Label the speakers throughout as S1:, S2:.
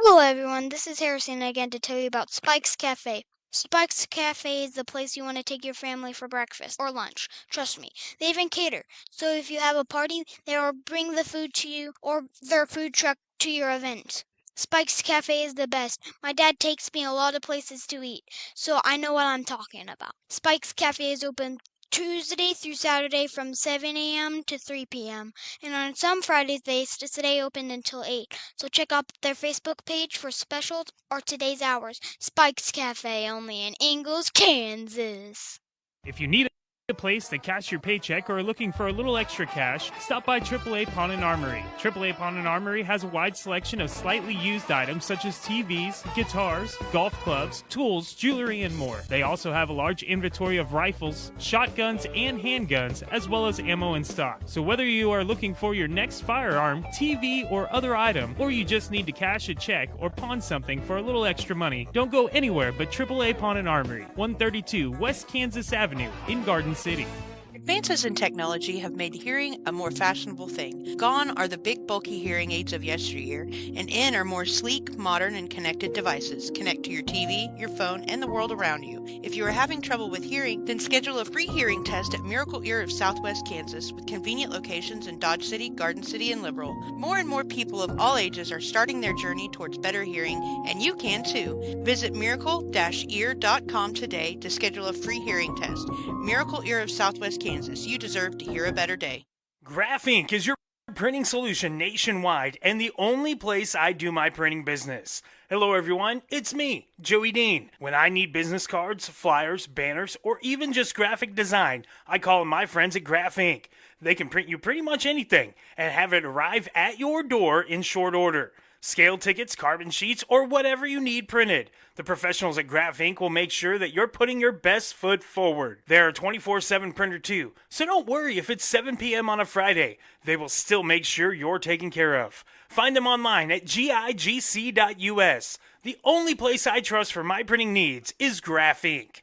S1: Hello everyone, this is Harrison again to tell you about Spike's Cafe. Spike's Cafe is the place you want to take your family for breakfast or lunch. Trust me, they even cater. So if you have a party, they will bring the food to you or their food truck to your event. Spike's Cafe is the best. My dad takes me a lot of places to eat, so I know what I'm talking about. Spike's Cafe is open Tuesday through Saturday from 7 a.m. to 3 p.m. And on some Fridays they stay open until 8. So check out their Facebook page for specials or today's hours. Spike's Cafe, only in Ingalls, Kansas.
S2: If you need a place to cash your paycheck or are looking for a little extra cash, stop by AAA Pawn and Armory. AAA Pawn and Armory has a wide selection of slightly used items such as TVs, guitars, golf clubs, tools, jewelry, and more. They also have a large inventory of rifles, shotguns, and handguns, as well as ammo in stock. So whether you are looking for your next firearm, TV, or other item, or you just need to cash a check or pawn something for a little extra money, don't go anywhere but AAA Pawn and Armory, 132 West Kansas Avenue in Garden City.
S3: Advances in technology have made hearing a more fashionable thing. Gone are the big, bulky hearing aids of yesteryear, and in are more sleek, modern, and connected devices. Connect to your TV, your phone, and the world around you. If you are having trouble with hearing, then schedule a free hearing test at Miracle Ear of Southwest Kansas with convenient locations in Dodge City, Garden City, and Liberal. More and more people of all ages are starting their journey towards better hearing, and you can too. Visit miracle-ear.com today to schedule a free hearing test. Miracle Ear of Southwest Kansas. You deserve to hear a better day.
S2: Graph Inc. is your printing solution nationwide and the only place I do my printing business. Hello everyone, it's me, Joey Dean. When I need business cards, flyers, banners, or even just graphic design, I call my friends at Graph Inc. They can print you pretty much anything and have it arrive at your door in short order. Scale tickets, carbon sheets, or whatever you need printed. The professionals at Graph Inc. will make sure that you're putting your best foot forward. They're a 24/7 printer too, so don't worry if it's 7 p.m. on a Friday. They will still make sure you're taken care of. Find them online at gigc.us. The only place I trust for my printing needs is Graph Inc.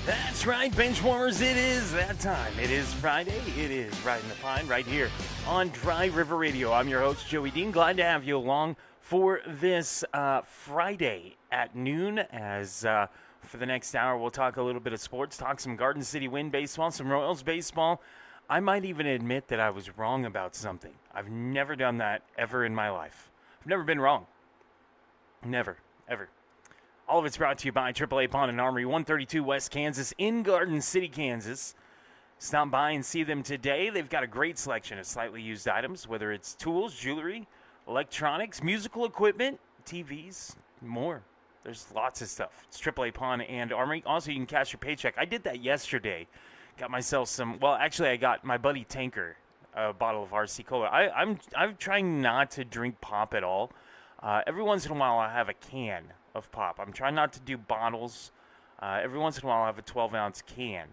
S2: That's right, Benchwarmers, it is that time. It is Friday. It is Ridin the Pine right here on Dry River Radio. I'm your host, Joey Dean. Glad to have you along for this Friday at noon. As for the next hour, we'll talk a little bit of sports, talk some Garden City Wind baseball, some Royals baseball. I might even admit that I was wrong about something. I've never done that ever in my life. I've never been wrong. Never, ever. All of it's brought to you by AAA Pawn and Armory, 132 West Kansas in Garden City, Kansas. Stop by and see them today. They've got a great selection of slightly used items, whether it's tools, jewelry, electronics, musical equipment, TVs, more. There's lots of stuff. It's AAA Pawn and Armory. Also, you can cash your paycheck. I did that yesterday. Got myself some, well, actually, I got my buddy Tanker a bottle of RC Cola. I'm trying not to drink pop at all. Every once in a while, I have a can of pop. I'm trying not to do bottles. Every once in a while, I have a 12-ounce can.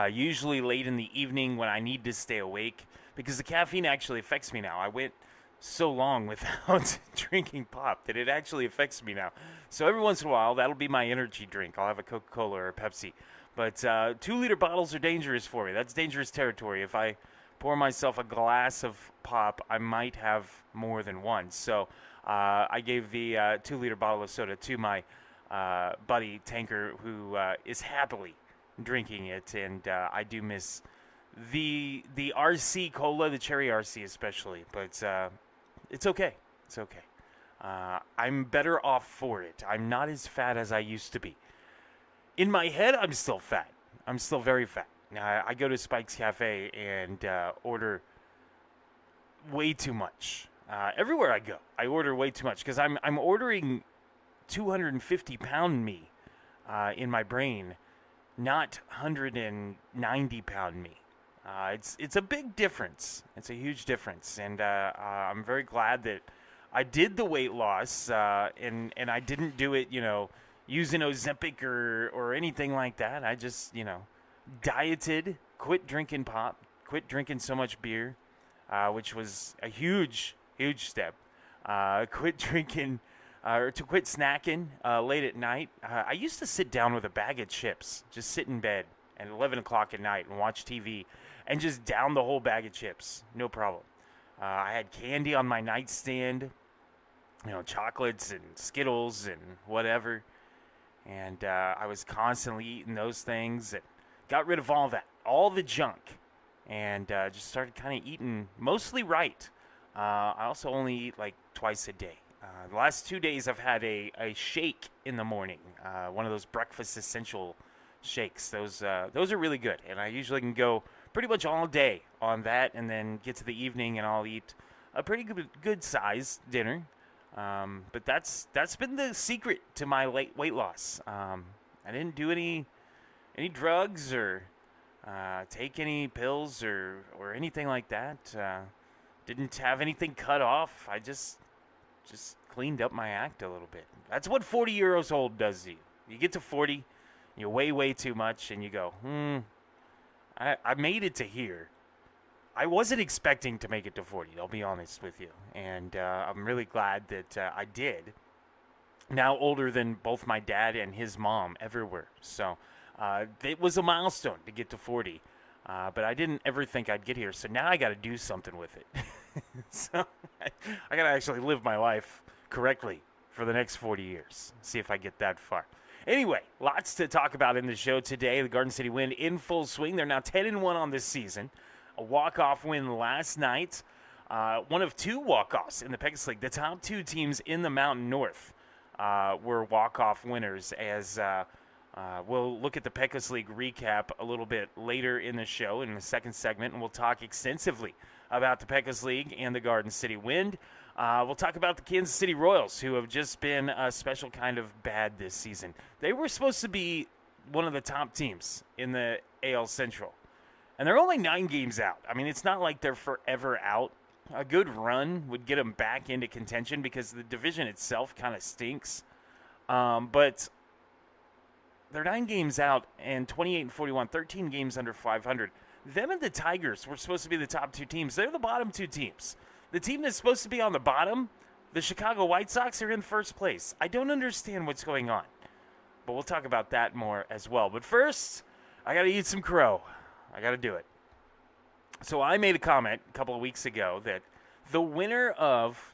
S2: Usually late in the evening when I need to stay awake, because the caffeine actually affects me now. I went so long without drinking pop that it actually affects me now. So every once in a while, that'll be my energy drink. I'll have a Coca-Cola or a Pepsi. But 2-liter bottles are dangerous for me. That's dangerous territory. If I pour myself a glass of pop, I might have more than one. So I gave the 2-liter bottle of soda to my buddy Tanker, who is happily drinking it, and I do miss the RC Cola, the cherry RC especially, but it's okay. It's okay. I'm better off for it. I'm not as fat as I used to be. In my head, I'm still fat. I'm still very fat. I go to Spike's Cafe and order way too much. Everywhere I go, I order way too much because I'm ordering 250-pound me in my brain, not 190-pound me. It's a big difference. It's a huge difference, and I'm very glad that I did the weight loss, and I didn't do it, using Ozempic or anything like that. I just, dieted, quit drinking pop, quit drinking so much beer, which was a huge step. Quit drinking or to quit snacking late at night. I used to sit down with a bag of chips, just sit in bed at 11 o'clock at night and watch TV and just down the whole bag of chips. No problem. I had candy on my nightstand, chocolates and Skittles and whatever. And I was constantly eating those things and got rid of all that, all the junk, and just started kind of eating mostly right. I also only eat like twice a day. The last 2 days I've had a shake in the morning, one of those breakfast essential shakes. Those are really good, and I usually can go pretty much all day on that, and then get to the evening and I'll eat a pretty good size dinner. But that's been the secret to my weight loss. I didn't do any drugs or take any pills or anything like that. Didn't have anything cut off. I just cleaned up my act a little bit. That's what 40 years old does to you. You get to 40, you weigh way too much, and you go, I made it to here. I wasn't expecting to make it to 40, I'll be honest with you. And I'm really glad that I did. Now older than both my dad and his mom ever were. So it was a milestone to get to 40. But I didn't ever think I'd get here. So now I got to do something with it. So I got to actually live my life correctly for the next 40 years. See if I get that far. Anyway, lots to talk about in the show today. The Garden City Wind in full swing. They're now 10-1 on this season. A walk-off win last night. One of two walk-offs in the Pecos League. The top two teams in the Mountain North were walk-off winners, as we'll look at the Pecos League recap a little bit later in the show in the second segment, and we'll talk extensively about the Pecos League and the Garden City Wind. We'll talk about the Kansas City Royals, who have just been a special kind of bad this season. They were supposed to be one of the top teams in the AL Central, and they're only 9 games out. I mean, it's not like they're forever out. A good run would get them back into contention because the division itself kind of stinks. But they're 9 games out and 28-41, 13 games under 500. Them and the Tigers were supposed to be the top 2 teams. They're the bottom 2 teams. The team that's supposed to be on the bottom, the Chicago White Sox, are in first place. I don't understand what's going on. But we'll talk about that more as well. But first, I got to eat some crow. I got to do it. So I made a comment a couple of weeks ago that the winner of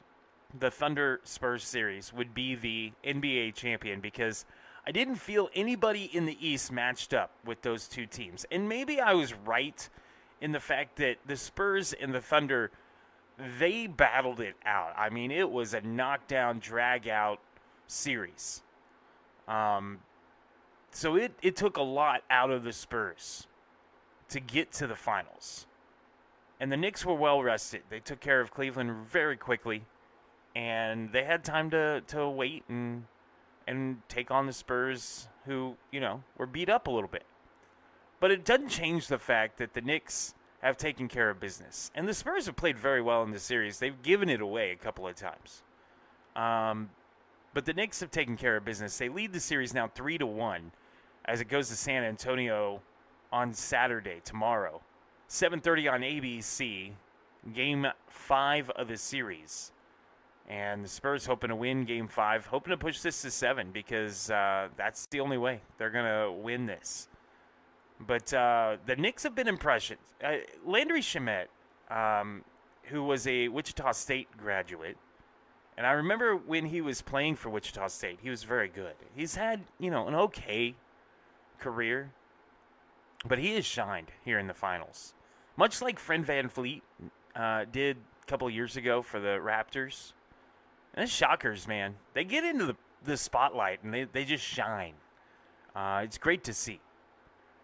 S2: the Thunder Spurs series would be the NBA champion because I didn't feel anybody in the East matched up with those two teams. And maybe I was right in the fact that the Spurs and the Thunder, they battled it out. I mean, it was a knockdown, drag-out series. So it took a lot out of the Spurs to get to the finals. And the Knicks were well rested. They took care of Cleveland very quickly, and they had time to wait and take on the Spurs, who, were beat up a little bit. But it doesn't change the fact that the Knicks have taken care of business. And the Spurs have played very well in the series. They've given it away a couple of times. But the Knicks have taken care of business. They lead the series now 3-1 as it goes to San Antonio on Saturday, tomorrow. 7:30 on ABC, Game 5 of the series. And the Spurs hoping to win Game 5, hoping to push this to 7 because that's the only way they're going to win this. But the Knicks have been impressive. Landry Shamet, who was a Wichita State graduate, and I remember when he was playing for Wichita State, he was very good. He's had, an okay career, but he has shined here in the finals. Much like Fred VanVleet did a couple years ago for the Raptors. And it's shockers, man. They get into the spotlight, and they just shine. It's great to see.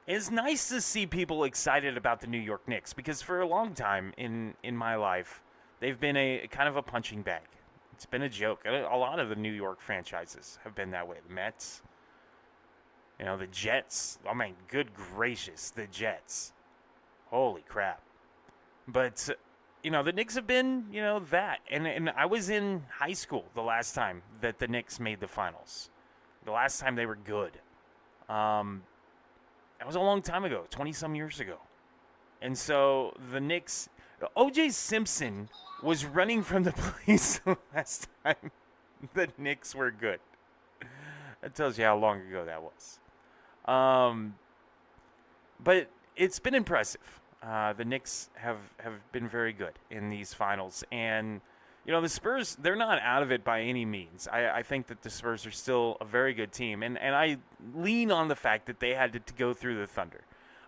S2: It's nice to see people excited about the New York Knicks, because for a long time in my life, they've been a kind of a punching bag. It's been a joke. A lot of the New York franchises have been that way. The Mets, the Jets. Oh, man, good gracious, the Jets. Holy crap. But, the Knicks have been, that. And I was in high school the last time that the Knicks made the finals. The last time they were good. That was a long time ago, 20-some years ago. And so the Knicks, O.J. Simpson was running from the police the last time the Knicks were good. That tells you how long ago that was. Um, but it's been impressive. The Knicks have been very good in these finals. And, the Spurs, they're not out of it by any means. I think that the Spurs are still a very good team. And I lean on the fact that they had to go through the Thunder.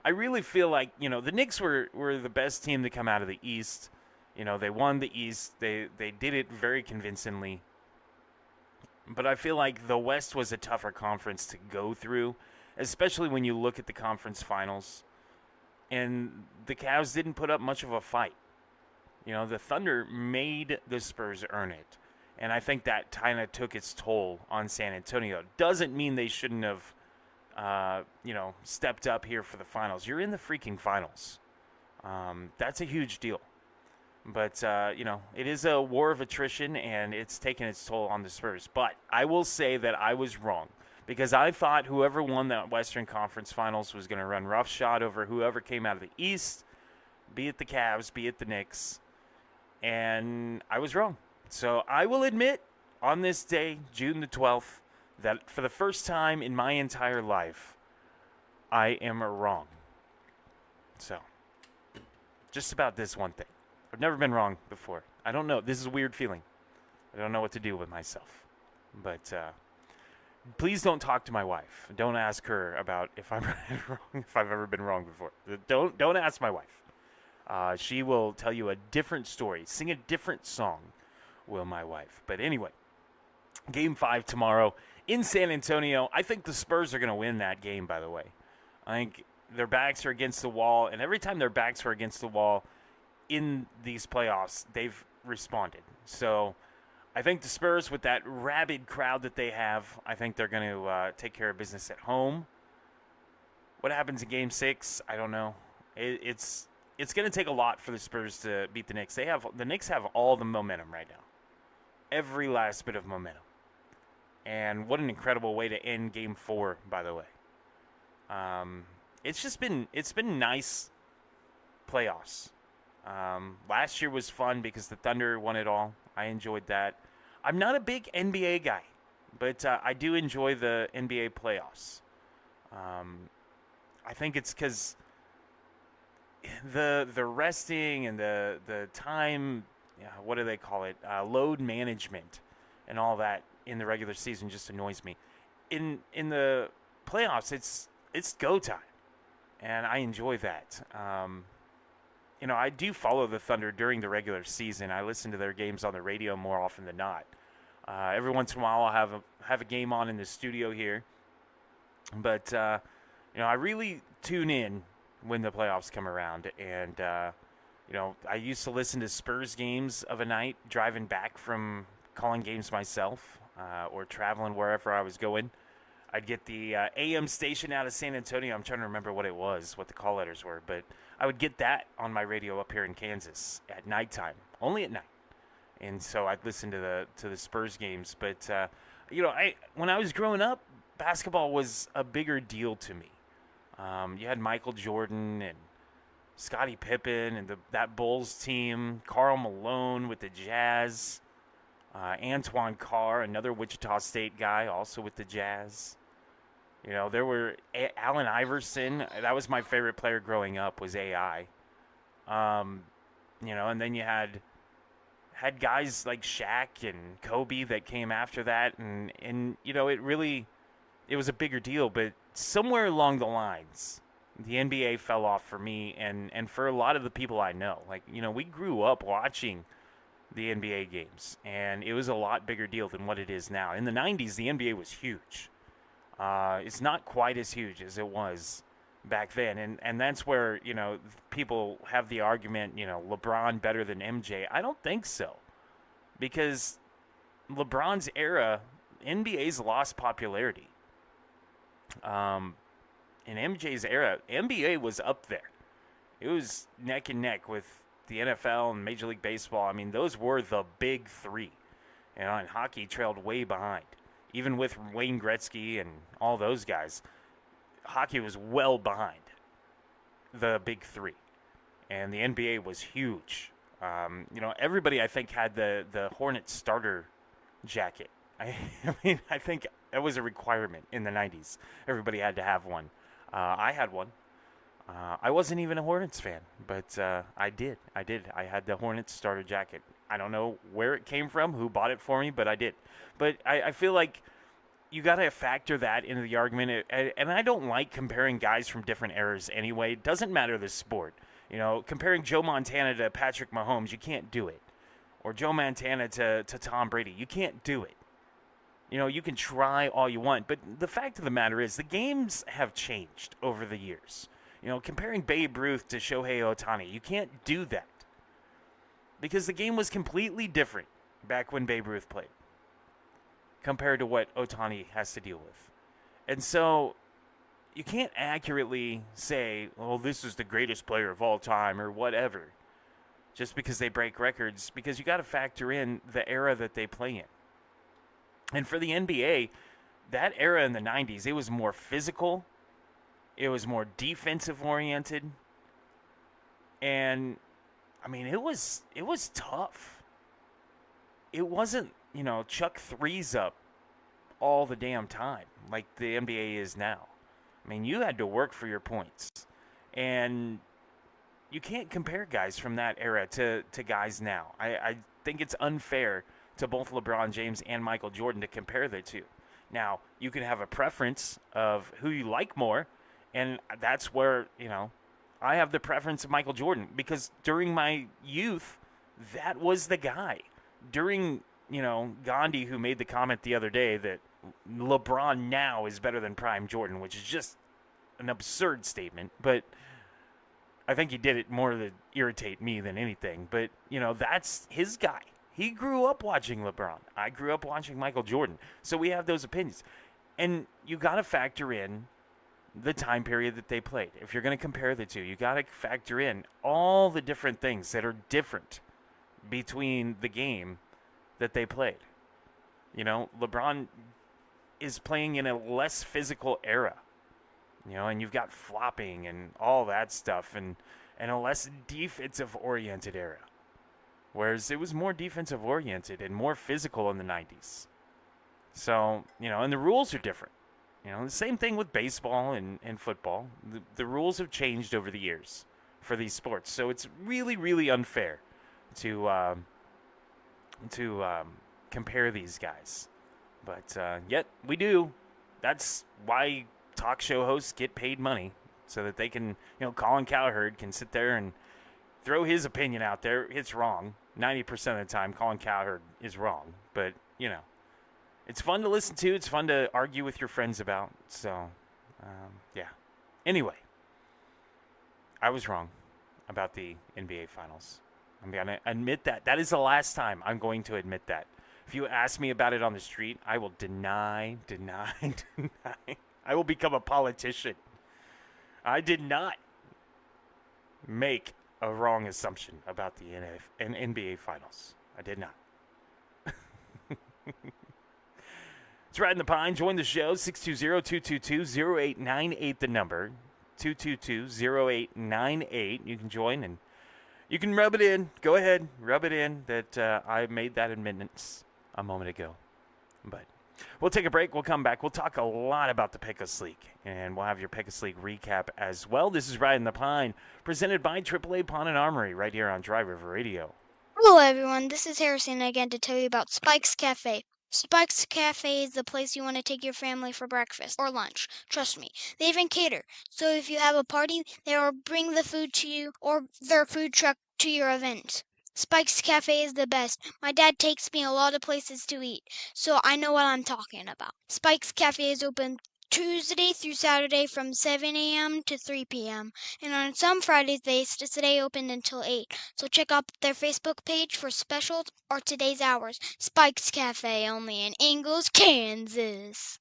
S2: I really feel like, the Knicks were the best team to come out of the East. They won the East. They did it very convincingly. But I feel like the West was a tougher conference to go through, especially when you look at the conference finals. And the Cavs didn't put up much of a fight. The Thunder made the Spurs earn it. And I think that kind of took its toll on San Antonio. Doesn't mean they shouldn't have, stepped up here for the finals. You're in the freaking finals. That's a huge deal. But, it is a war of attrition, and it's taken its toll on the Spurs. But I will say that I was wrong, because I thought whoever won that Western Conference Finals was going to run roughshod over whoever came out of the East, be it the Cavs, be it the Knicks, and I was wrong. So I will admit on this day, June the 12th, that for the first time in my entire life, I am wrong. So, just about this one thing. I've never been wrong before. I don't know. This is a weird feeling. I don't know what to do with myself. But please don't talk to my wife. Don't ask her about if I'm wrong, if I've ever been wrong before. Don't ask my wife. She will tell you a different story, sing a different song, will my wife. But anyway, Game 5 tomorrow in San Antonio. I think the Spurs are going to win that game, by the way. I think their backs are against the wall, and every time their backs were against the wall in these playoffs, they've responded. So I think the Spurs, with that rabid crowd that they have, I think they're going to take care of business at home. What happens in Game 6, I don't know. It's going to take a lot for the Spurs to beat the Knicks. The Knicks have all the momentum right now. Every last bit of momentum. And what an incredible way to end Game 4, by the way. It's been nice playoffs. Last year was fun because the Thunder won it all. I enjoyed that. I'm not a big NBA guy, but I do enjoy the NBA playoffs. I think it's because the resting and the time, what do they call it, load management and all that in the regular season just annoys me. In the playoffs, it's go time, and I enjoy that. I do follow the Thunder during the regular season. I listen to their games on the radio more often than not. Every once in a while, I'll have a game on in the studio here. But, I really tune in when the playoffs come around. And, I used to listen to Spurs games of a night, driving back from calling games myself or traveling wherever I was going. I'd get the AM station out of San Antonio. I'm trying to remember what it was, what the call letters were. But I would get that on my radio up here in Kansas at nighttime, only at night. And so I'd listen to the Spurs games. But, when I was growing up, basketball was a bigger deal to me. You had Michael Jordan and Scottie Pippen and that Bulls team, Karl Malone with the Jazz, Antoine Carr, another Wichita State guy, also with the Jazz. There were Allen Iverson. That was my favorite player growing up, was AI. And then you had guys like Shaq and Kobe that came after that. And it was a bigger deal. But somewhere along the lines, the NBA fell off for me and for a lot of the people I know. We grew up watching the NBA games, and it was a lot bigger deal than what it is now. In the 90s, the NBA was huge. It's not quite as huge as it was back then, and that's where, people have the argument, LeBron better than MJ. I don't think so, because LeBron's era, NBA's lost popularity. In MJ's era, NBA was up there. It was neck and neck with the NFL and Major League Baseball. I mean, those were the big three. And hockey trailed way behind. Even with Wayne Gretzky and all those guys, hockey was well behind the big three. And the NBA was huge. Everybody, I think, had the Hornets starter jacket I mean, I think that was a requirement in the 90s. Everybody had to have one. I had one. I wasn't even a Hornets fan, but I did. I had the Hornets starter jacket. I don't know where it came from, who bought it for me, but I did. But I feel like you got to factor that into the argument. And I don't like comparing guys from different eras anyway. It doesn't matter the sport. You know, comparing Joe Montana to Patrick Mahomes, you can't do it. Or Joe Montana to Tom Brady, you can't do it. You know, you can try all you want, but the fact of the matter is the games have changed over the years. You know, comparing Babe Ruth to Shohei Ohtani, you can't do that. Because the game was completely different back when Babe Ruth played compared to what Ohtani has to deal with. And so you can't accurately say, oh, this is the greatest player of all time or whatever, just because they break records, because you got to factor in the era that they play in. And for the NBA, that era in the 90s, it was more physical, it was more defensive oriented, and I mean, it was tough. It wasn't, you know, chuck threes up all the damn time like the NBA is now. I mean, you had to work for your points. And you can't compare guys from that era to guys now. I think it's unfair to both LeBron James and Michael Jordan to compare the two. Now, you can have a preference of who you like more, and that's where, you know, I have the preference of Michael Jordan because during my youth, that was the guy. During, you know, Gandhi, who made the comment the other day that LeBron now is better than prime Jordan, which is just an absurd statement, but I think he did it more to irritate me than anything. But, you know, that's his guy. He grew up watching LeBron. I grew up watching Michael Jordan. So we have those opinions. And you got to factor in the time period that they played. If you're going to compare the two, you got to factor in all the different things that are different between the game that they played. You know, LeBron is playing in a less physical era. You know, and you've got flopping and all that stuff and a less defensive-oriented era. Whereas it was more defensive-oriented and more physical in the 90s. So, you know, and the rules are different. You know, the same thing with baseball and football. The rules have changed over the years for these sports. So it's really, really unfair to compare these guys. But yet we do. That's why talk show hosts get paid money so that they can, you know, Colin Cowherd can sit there and throw his opinion out there. It's wrong. 90% of the time, Colin Cowherd is wrong. But, you know, it's fun to listen to. It's fun to argue with your friends about. So, yeah. Anyway, I was wrong about the NBA Finals. I'm going to admit that. That is the last time I'm going to admit that. If you ask me about it on the street, I will deny. I will become a politician. I did not make a wrong assumption about the NBA Finals. I did not. It's Ridin the Pine. Join the show. 620-222-0898, the number. 222-0898. You can join and you can rub it in. Go ahead. Rub it in that I made that admittance a moment ago. But we'll take a break. We'll come back. We'll talk a lot about the Pick-a League, and we'll have your Pick-a League recap as well. This is Ridin the Pine, presented by AAA Pawn and Armory, right here on Dry River Radio.
S1: Hello everyone, this is Harrison again to tell you about Spike's Cafe. Spike's Cafe is the place you want to take your family for breakfast or lunch. Trust me, they even cater. So if you have a party, they will bring the food to you or their food truck to your event. Spike's Cafe is the best. My dad takes me a lot of places to eat, so I know what I'm talking about. Spike's Cafe is open Tuesday through Saturday from 7 a.m. to 3 p.m. And on some Fridays they stay open until 8. So check out their Facebook page for specials or today's hours. Spike's Cafe, only in Ingalls, Kansas.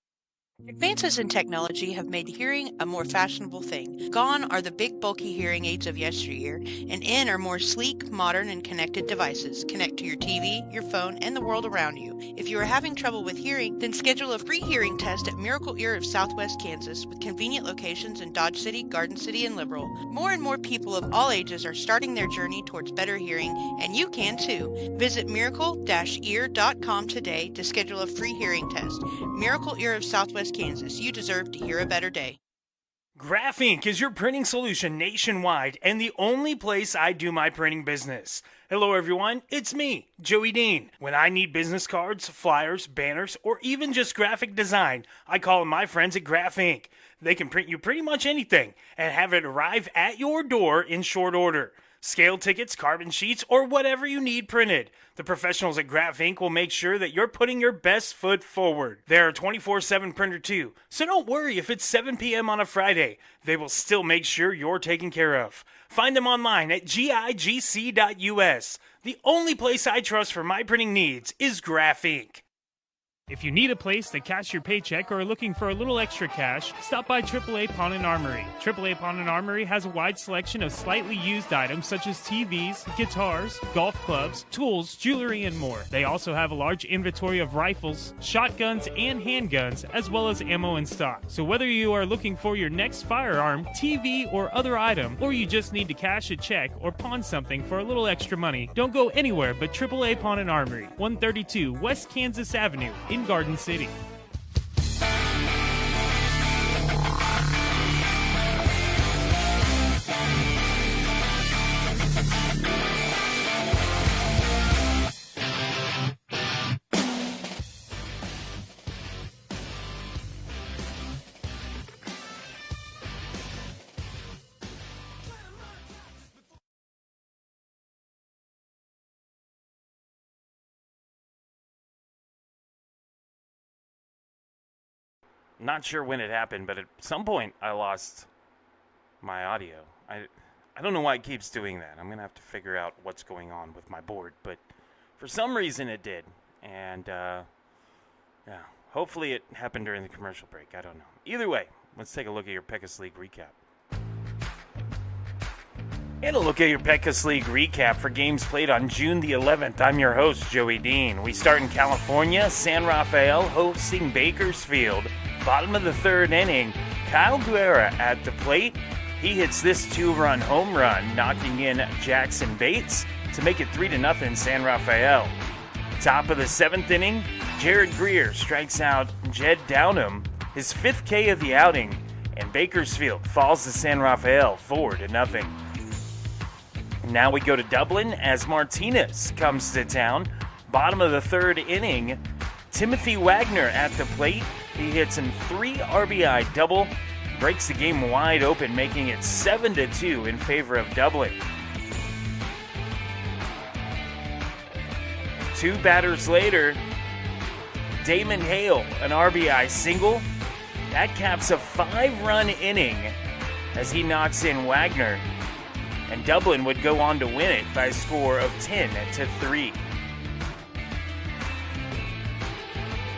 S3: Advances in technology have made hearing a more fashionable thing. Gone are the big, bulky hearing aids of yesteryear, and in are more sleek, modern, and connected devices. Connect to your TV, your phone, and the world around you. If you are having trouble with hearing, then schedule a free hearing test at Miracle Ear of Southwest Kansas with convenient locations in Dodge City, Garden City, and Liberal. More and more people of all ages are starting their journey towards better hearing, and you can too. Visit miracle-ear.com today to schedule a free hearing test. Miracle Ear of Southwest Kansas. You deserve to hear a better day.
S2: Graph Inc. is your printing solution nationwide and the only place I do my printing business. Hello everyone, it's me, Joey Dean. When I need business cards, flyers, banners, or even just graphic design, I call on my friends at Graph Inc. They can print you pretty much anything and have it arrive at your door in short order. Scale tickets, carbon sheets, or whatever you need printed. The professionals at Graph Inc. will make sure that you're putting your best foot forward. They're a 24/7 printer too, so don't worry if it's 7 p.m. on a Friday. They will still make sure you're taken care of. Find them online at gigc.us. The only place I trust for my printing needs is Graph Inc.
S4: If you need a place to cash your paycheck or are looking for a little extra cash, stop by AAA Pawn and Armory. AAA Pawn and Armory has a wide selection of slightly used items such as TVs, guitars, golf clubs, tools, jewelry, and more. They also have a large inventory of rifles, shotguns, and handguns, as well as ammo in stock. So whether you are looking for your next firearm, TV, or other item, or you just need to cash a check or pawn something for a little extra money, don't go anywhere but AAA Pawn and Armory, 132 West Kansas Avenue in Garden City.
S2: Not sure when it happened, but at some point I lost my audio. I don't know why it keeps doing that. I'm going to have to figure out what's going on with my board, but for some reason it did. And, yeah, hopefully it happened during the commercial break. I don't know. Either way, let's take a look at your Pecos League recap. And a look at your Pecos League recap for games played on June the 11th. I'm your host, Joey Dean. We start in California, San Rafael hosting Bakersfield. Bottom of the third inning, Kyle Guerra at the plate. He hits this two-run home run, knocking in Jackson Bates to make it 3-0 San Rafael. Top of the seventh inning, Jared Greer strikes out Jed Downham, his fifth K of the outing, and Bakersfield falls to San Rafael 4-0. Now we go to Dublin as Martinez comes to town. Bottom of the third inning, Timothy Wagner at the plate. He hits a 3 RBI double, breaks the game wide open, making it 7-2 in favor of Dublin. Two batters later, Damon Hale, an RBI single. That caps a 5-run inning as he knocks in Wagner. And Dublin would go on to win it by a score of 10-3.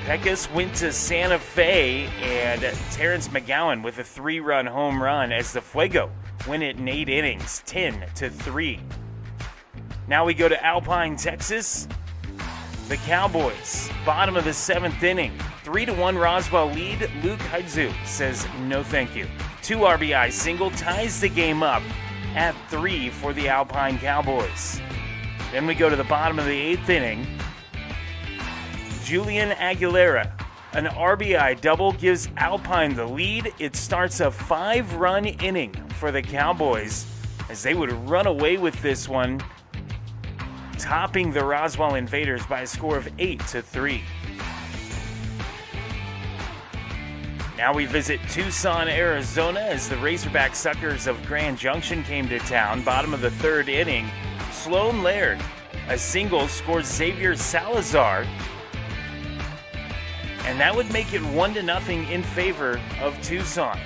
S2: Pecos went to Santa Fe, and Terrence McGowan with a 3-run home run as the Fuego win it in 8 innings, 10-3. Now we go to Alpine, Texas. The Cowboys, bottom of the seventh inning, 3-1 Roswell lead. Luke Hudzu says no thank you. 2 RBI single ties the game up at 3 for the Alpine Cowboys. Then we go to the bottom of the 8th inning. Julian Aguilera, an RBI double gives Alpine the lead. It starts a 5-run inning for the Cowboys as they would run away with this one, topping the Roswell Invaders by a score of 8-3. Now we visit Tucson, Arizona as the Razorback Suckers of Grand Junction came to town. Bottom of the third inning, Sloan Laird, a single scores Xavier Salazar, and that would make it 1-0 in favor of Tucson.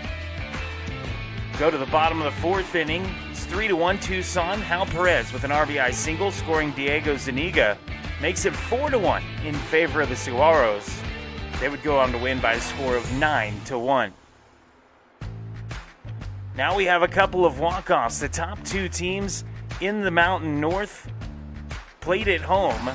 S2: Go to the bottom of the fourth inning. It's 3-1 Tucson. Hal Perez with an RBI single scoring Diego Zuniga makes it 4-1 in favor of the Saguaros. They would go on to win by a score of 9-1. Now we have a couple of walk-offs. The top two teams in the Mountain North played at home.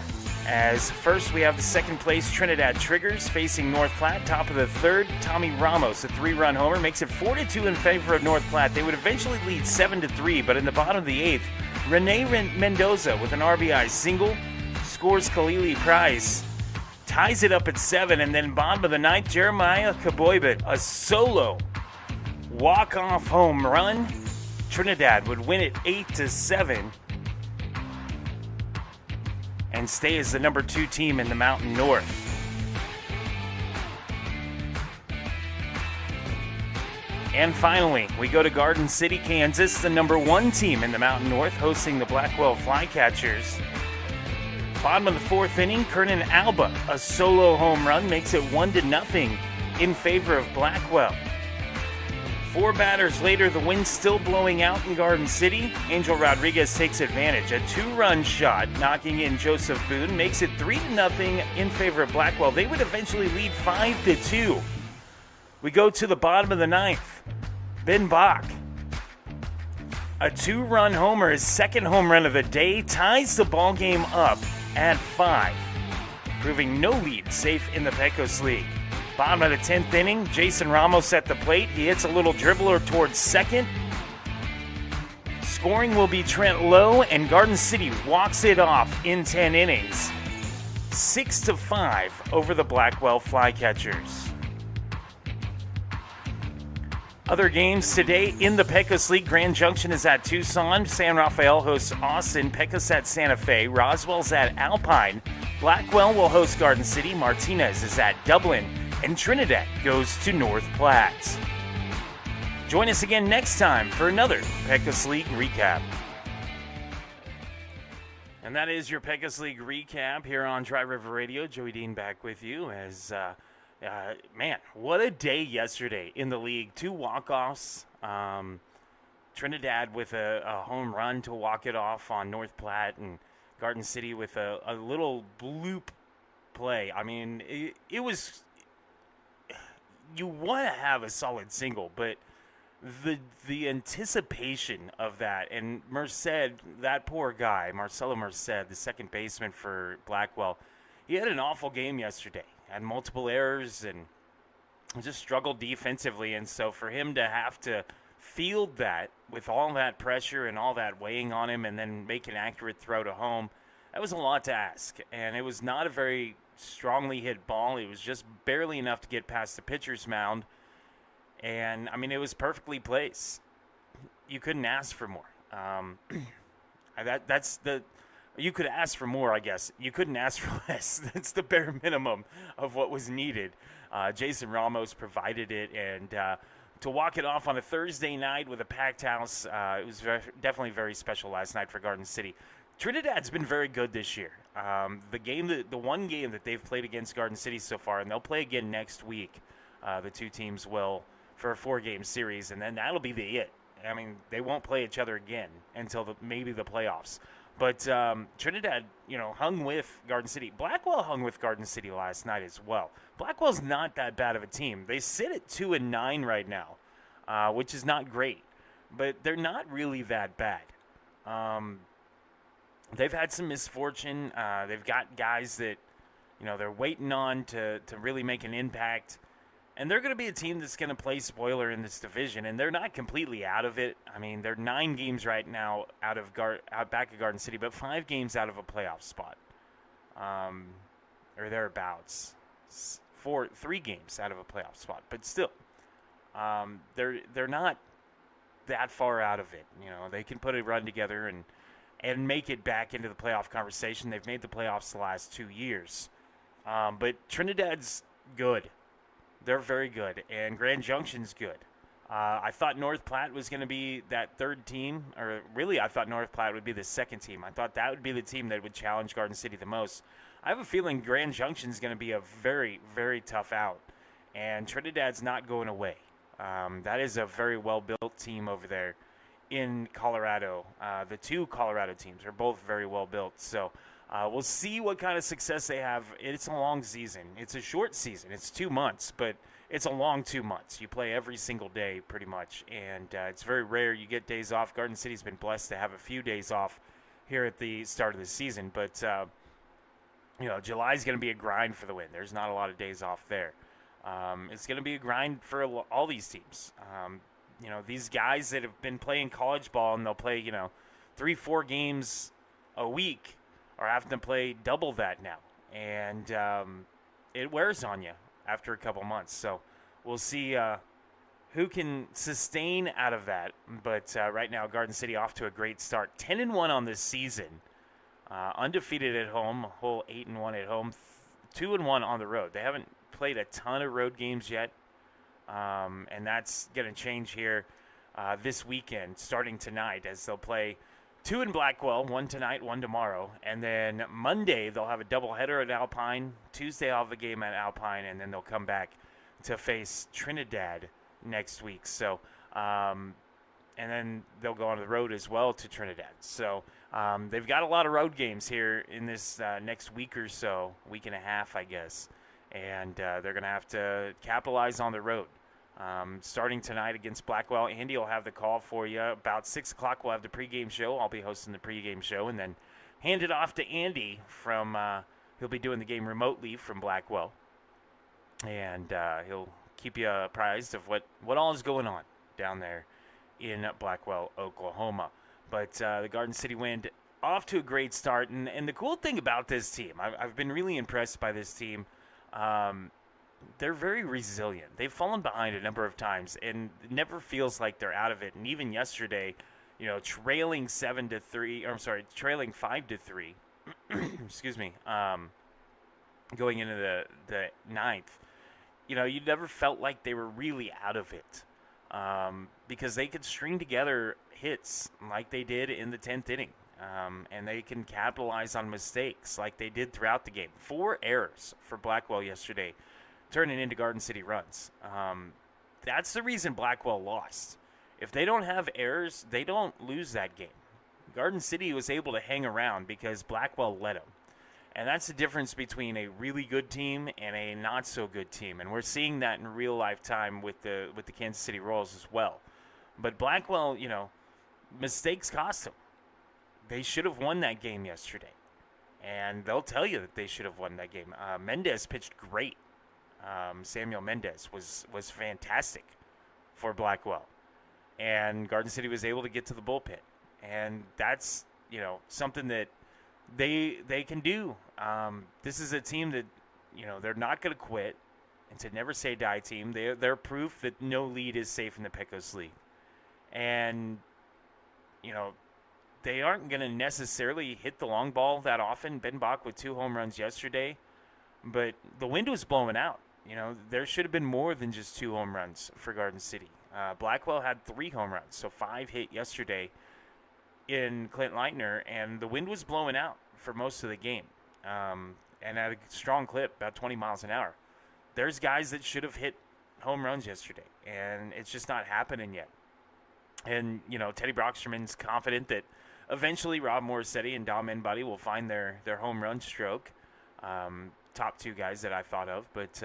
S2: As first we have the second place Trinidad Triggers facing North Platte. Top of the third, Tommy Ramos, a 3-run homer, makes it 4-2 in favor of North Platte. They would eventually lead 7-3, but in the bottom of the eighth, Rene Mendoza with an RBI single scores Khalili Price, ties it up at 7, and then bottom of the ninth, Jeremiah Kaboybit, a solo walk-off home run. Trinidad would win it 8-7. And stay as the number 2 team in the Mountain North. And finally, we go to Garden City, Kansas, the number 1 team in the Mountain North, hosting the Blackwell Flycatchers. Bottom of the 4th inning, Kernan Alba, a solo home run, makes it 1-0 in favor of Blackwell. 4 batters later, the wind's still blowing out in Garden City. Angel Rodriguez takes advantage. A 2-run shot, knocking in Joseph Boone, makes it 3-0 in favor of Blackwell. They would eventually lead 5-2. We go to the bottom of the ninth. Ben Bach, a 2-run homer, his second home run of the day, ties the ball game up at 5, proving no lead safe in the Pecos League. Bottom of the 10th inning, Jason Ramos at the plate. He hits a little dribbler towards second. Scoring will be Trent Lowe, and Garden City walks it off in 10 innings. 6-5 over the Blackwell Flycatchers. Other games today in the Pecos League. Grand Junction is at Tucson. San Rafael hosts Austin. Pecos at Santa Fe. Roswell's at Alpine. Blackwell will host Garden City. Martinez is at Dublin. And Trinidad goes to North Platte. Join us again next time for another Pecos League recap. And that is your Pecos League recap here on Dry River Radio. Joey Dean back with you as, man, what a day yesterday in the league. 2 walk-offs. Trinidad with a home run to walk it off on North Platte, and Garden City with a little bloop play. I mean, it was... You want to have a solid single, but the anticipation of that, and Merced, that poor guy, Marcelo Merced, the second baseman for Blackwell, he had an awful game yesterday. Had multiple errors and just struggled defensively, and so for him to have to field that with all that pressure and all that weighing on him and then make an accurate throw to home, that was a lot to ask, and it was not a very strongly hit ball. It was just barely enough to get past the pitcher's mound. And, I mean, it was perfectly placed. You couldn't ask for more. You could ask for more, I guess. You couldn't ask for less. That's the bare minimum of what was needed. Jason Ramos provided it. And to walk it off on a Thursday night with a packed house, it was definitely very special last night for Garden City. Trinidad's been very good this year. The one game that they've played against Garden City so far, and they'll play again next week. The 2 teams will for a 4-game series, and then that'll be it. I mean, they won't play each other again until maybe the playoffs. But Trinidad, hung with Garden City. Blackwell hung with Garden City last night as well. Blackwell's not that bad of a team. They sit at 2-9 right now, which is not great, but they're not really that bad. They've had some misfortune. They've got guys that, they're waiting on to really make an impact. And they're going to be a team that's going to play spoiler in this division, and they're not completely out of it. I mean, they're 9 games right now out back of Garden City, but 5 games out of a playoff spot, or thereabouts. 3 games out of a playoff spot, but still, they're not that far out of it. They can put a run together and make it back into the playoff conversation. They've made the playoffs the last 2 years, but Trinidad's good. They're very good, and Grand Junction's good. I thought North Platte was going to be that 3rd team, or really I thought North Platte would be the 2nd team. I thought that would be the team that would challenge Garden City the most. I have a feeling Grand Junction's going to be a very, very tough out, and Trinidad's not going away. That is a very well-built team over there in Colorado. The 2 Colorado teams are both very well-built, so We'll see what kind of success they have. It's a long season. It's a short season. It's 2 months, but it's a long 2 months. You play every single day pretty much, and it's very rare you get days off. Garden City's been blessed to have a few days off here at the start of the season, but July's going to be a grind for the Wind. There's not a lot of days off there. It's going to be a grind for all these teams. These guys that have been playing college ball and they'll play 3-4 games a week are having to play double that now, and it wears on you after a couple months. So we'll see who can sustain out of that. But right now, Garden City off to a great start, 10-1 on this season, undefeated at home, a whole 8-1 at home, 2-1 on the road. They haven't played a ton of road games yet, and that's going to change here this weekend, starting tonight, as they'll play 2 in Blackwell, 1 tonight, 1 tomorrow. And then Monday, they'll have a doubleheader at Alpine. Tuesday, I'll have a game at Alpine, and then they'll come back to face Trinidad next week. So, and then they'll go on the road as well to Trinidad. So they've got a lot of road games here in this next week or so, week and a half, I guess. And they're going to have to capitalize on the road. Starting tonight against Blackwell, Andy will have the call for you. About 6 o'clock, we'll have the pregame show. I'll be hosting the pregame show, and then hand it off to Andy from he'll be doing the game remotely from Blackwell. And he'll keep you apprised of what all is going on down there in Blackwell, Oklahoma. But the Garden City Wind off to a great start. And the cool thing about this team, I've been really impressed by this team. They're very resilient. They've fallen behind a number of times, and it never feels like they're out of it. And even yesterday, trailing 5-3, excuse me, going into the ninth, you never felt like they were really out of it, because they could string together hits like they did in the 10th inning. And they can capitalize on mistakes like they did throughout the game. 4 errors for Blackwell yesterday, turning into Garden City runs. That's the reason Blackwell lost. If they don't have errors, they don't lose that game. Garden City was able to hang around because Blackwell led them. And that's the difference between a really good team and a not-so-good team. And we're seeing that in real life time with the Kansas City Royals as well. But Blackwell, mistakes cost them. They should have won that game yesterday. And they'll tell you that they should have won that game. Mendez pitched great. Samuel Mendez was fantastic for Blackwell. And Garden City was able to get to the bullpen. And that's, something that they can do. This is a team that, they're not going to quit. It's a never say die team. They're proof that no lead is safe in the Pecos League. And, they aren't going to necessarily hit the long ball that often. Ben Bach with 2 home runs yesterday. But the wind was blowing out. There should have been more than just 2 home runs for Garden City. Blackwell had 3 home runs, so 5 hit yesterday in Clint Leitner, and the wind was blowing out for most of the game. And at a strong clip, about 20 miles an hour. There's guys that should have hit home runs yesterday, and it's just not happening yet. And, Teddy Brocksterman's confident that eventually Rob Morrissetti and Dom Enbody will find their home run stroke. Top 2 guys that I thought of. But,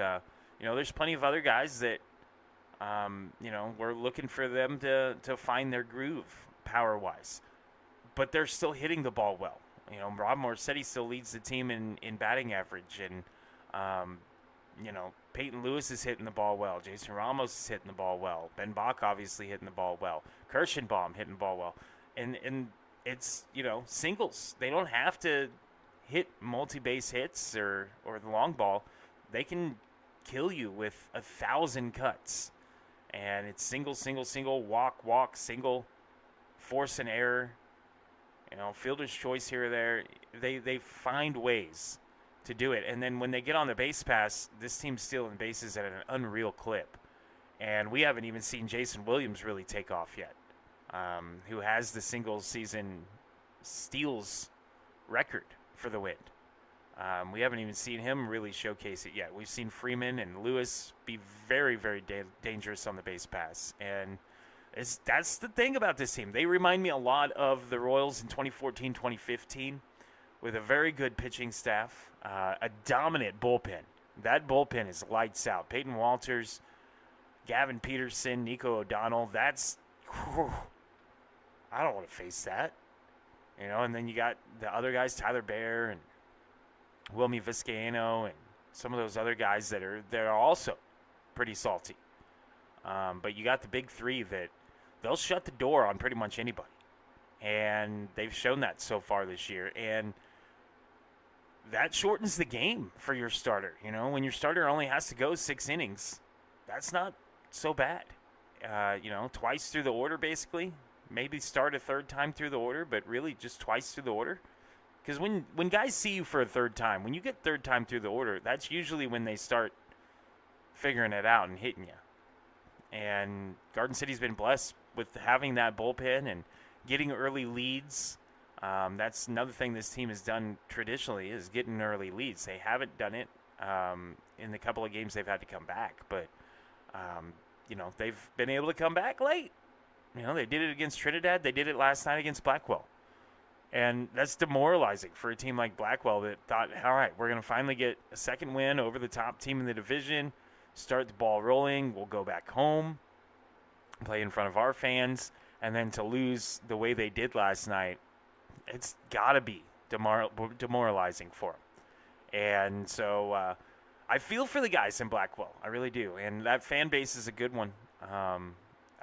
S2: there's plenty of other guys that, we're looking for them to find their groove power-wise. But they're still hitting the ball well. Rob Morrissetti still leads the team in batting average. And, Peyton Lewis is hitting the ball well. Jason Ramos is hitting the ball well. Ben Bach obviously hitting the ball well. Kirschenbaum hitting the ball well. And it's, singles. They don't have to hit multi-base hits or the long ball. They can kill you with 1,000 cuts. And it's single, single, single, walk, walk, single, force an error. Fielder's choice here or there. They find ways to do it. And then when they get on the base pass, this team's stealing bases at an unreal clip. And we haven't even seen Jason Williams really take off yet, who has the single-season steals record for the Wind. We haven't even seen him really showcase it yet. We've seen Freeman and Lewis be very, very dangerous on the base pass. And that's the thing about this team. They remind me a lot of the Royals in 2014, 2015, with a very good pitching staff, a dominant bullpen. That bullpen is lights out. Peyton Walters, Gavin Peterson, Nico O'Donnell. Whew, I don't want to face that. And then you got the other guys, Tyler Bear and Wilmy Vizcaino and some of those other guys that are also pretty salty. But you got the big three that they'll shut the door on pretty much anybody. And they've shown that so far this year. And that shortens the game for your starter. When your starter only has to go 6 innings, that's not so bad. Twice through the order basically. Maybe start a third time through the order, but really just twice through the order. Because when guys see you for a third time, when you get third time through the order, that's usually when they start figuring it out and hitting you. And Garden City's been blessed with having that bullpen and getting early leads. That's another thing this team has done traditionally is getting early leads. They haven't done it in the couple of games they've had to come back, but they've been able to come back late. They did it against Trinidad. They did it last night against Blackwell. And that's demoralizing for a team like Blackwell that thought, all right, we're going to finally get a second win over the top team in the division, start the ball rolling, we'll go back home, play in front of our fans, and then to lose the way they did last night, it's got to be demoralizing for them. And so I feel for the guys in Blackwell. I really do. And that fan base is a good one.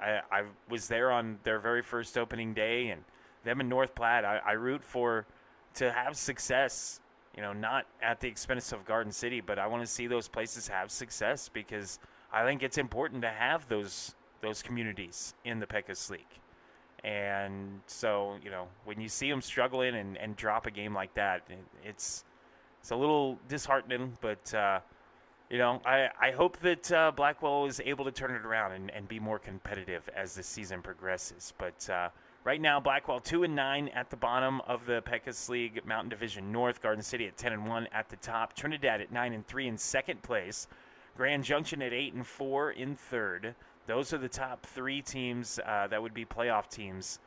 S2: I was there on their very first opening day, and them in North Platte, I root for to have success, not at the expense of Garden City, but I want to see those places have success because I think it's important to have those communities in the Pecos League. And so, when you see them struggling and drop a game like that, it's a little disheartening, but I hope that Blackwell is able to turn it around and be more competitive as the season progresses. But right now, Blackwell 2-9 at the bottom of the Pecos League Mountain Division North. Garden City at 10-1 at the top. Trinidad at 9-3 in second place. Grand Junction at 8-4 in third. Those are the top 3 teams that would be playoff teams